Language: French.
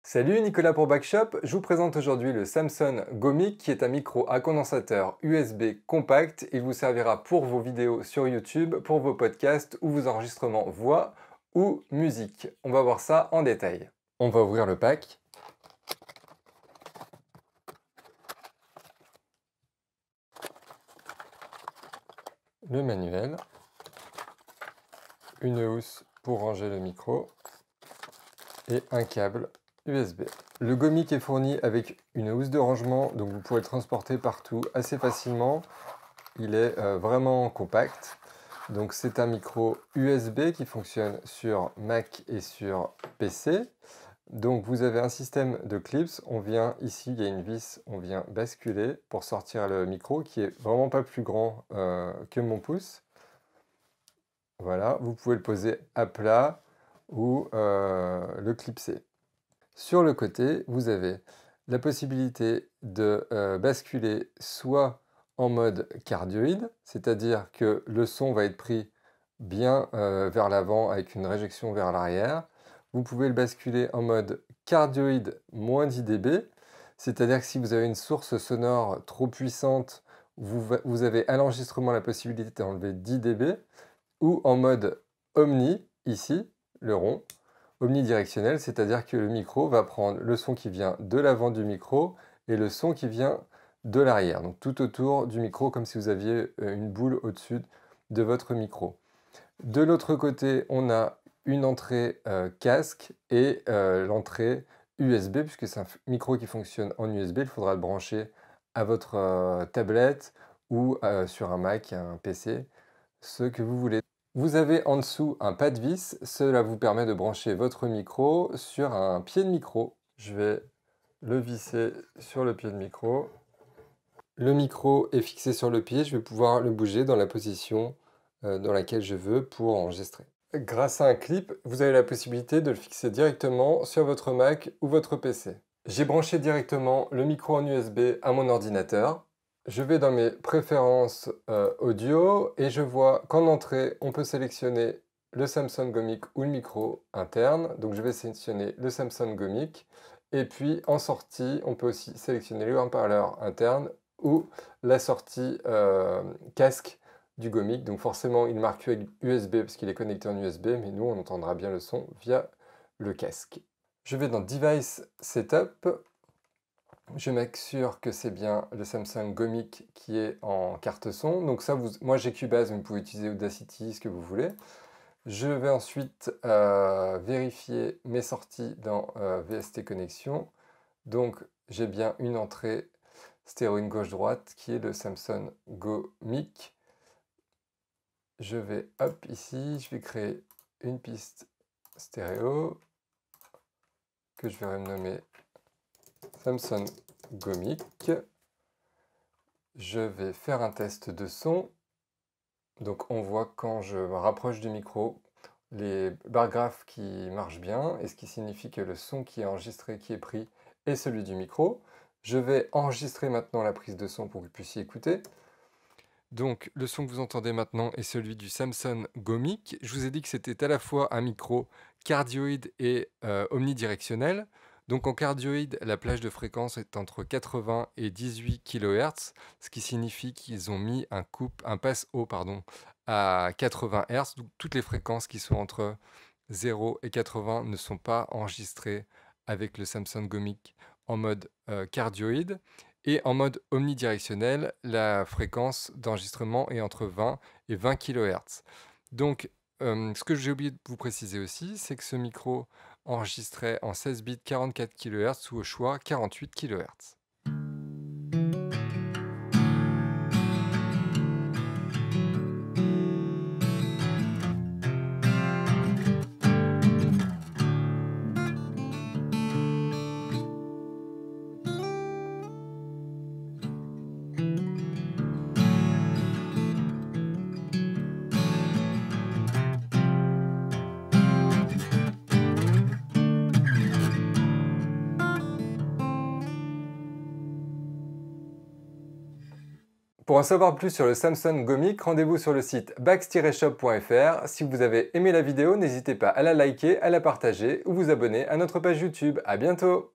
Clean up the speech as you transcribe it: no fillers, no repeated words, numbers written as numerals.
Salut, Nicolas pour Backshop. Je vous présente aujourd'hui le Samson Gomic qui est un micro à condensateur USB compact. Il vous servira pour vos vidéos sur YouTube, pour vos podcasts ou vos enregistrements voix ou musique. On va voir ça en détail. On va ouvrir le pack. Le manuel. Une housse pour ranger le micro et un câble USB. Le Gomic est fourni avec une housse de rangement, donc vous pourrez le transporter partout assez facilement. Il est vraiment compact. Donc c'est un micro USB qui fonctionne sur Mac et sur PC. Donc vous avez un système de clips. On vient ici, il y a une vis, on vient basculer pour sortir le micro qui est vraiment pas plus grand que mon pouce. Voilà, vous pouvez le poser à plat ou le clipser. Sur le côté, vous avez la possibilité de basculer soit en mode cardioïde, c'est-à-dire que le son va être pris bien vers l'avant avec une réjection vers l'arrière. Vous pouvez le basculer en mode cardioïde moins 10 dB, c'est-à-dire que si vous avez une source sonore trop puissante, vous avez à l'enregistrement la possibilité d'enlever 10 dB, ou en mode omni, ici, le rond, omnidirectionnel, c'est-à-dire que le micro va prendre le son qui vient de l'avant du micro et le son qui vient de l'arrière, donc tout autour du micro, comme si vous aviez une boule au-dessus de votre micro. De l'autre côté, on a une entrée casque et l'entrée USB, puisque c'est un micro qui fonctionne en USB, il faudra le brancher à votre tablette ou sur un Mac, un PC, ce que vous voulez. Vous avez en dessous un pas de vis, cela vous permet de brancher votre micro sur un pied de micro. Je vais le visser sur le pied de micro. Le micro est fixé sur le pied, je vais pouvoir le bouger dans la position dans laquelle je veux pour enregistrer. Grâce à un clip, vous avez la possibilité de le fixer directement sur votre Mac ou votre PC. J'ai branché directement le micro en USB à mon ordinateur. Je vais dans mes préférences audio et je vois qu'en entrée, on peut sélectionner le Samson Gomic ou le micro interne. Donc je vais sélectionner le Samson Gomic. Et puis en sortie, on peut aussi sélectionner le haut-parleur interne ou la sortie casque du Gomic. Donc forcément, il marque USB parce qu'il est connecté en USB, mais nous, on entendra bien le son via le casque. Je vais dans Device Setup. Je m'assure que c'est bien le Samson Gomic qui est en carte son. Donc ça, moi j'ai Cubase, mais vous pouvez utiliser Audacity, ce que vous voulez. Je vais ensuite vérifier mes sorties dans VST Connexion. Donc j'ai bien une entrée stéréo gauche-droite qui est le Samson Gomic. Je vais, hop, ici, je vais créer une piste stéréo que je vais renommer Samson Gomic. Je vais faire un test de son. Donc on voit quand je me rapproche du micro, les barres graphes qui marchent bien, et ce qui signifie que le son qui est enregistré, qui est pris, est celui du micro. Je vais enregistrer maintenant la prise de son pour que vous puissiez écouter. Donc le son que vous entendez maintenant est celui du Samson Gomic. Je vous ai dit que c'était à la fois un micro cardioïde et omnidirectionnel. Donc en cardioïde, la plage de fréquence est entre 80 et 18 kHz, ce qui signifie qu'ils ont mis un passe-haut à 80 Hz. Donc toutes les fréquences qui sont entre 0 et 80 ne sont pas enregistrées avec le Samson Gomic en mode cardioïde. Et en mode omnidirectionnel, la fréquence d'enregistrement est entre 20 et 20 kHz. Donc, ce que j'ai oublié de vous préciser aussi, c'est que ce micro enregistrait en 16 bits 44 kHz ou au choix 48 kHz. Pour en savoir plus sur le Samsung Gomic, rendez-vous sur le site bax-shop.fr. Si vous avez aimé la vidéo, n'hésitez pas à la liker, à la partager ou vous abonner à notre page YouTube. À bientôt!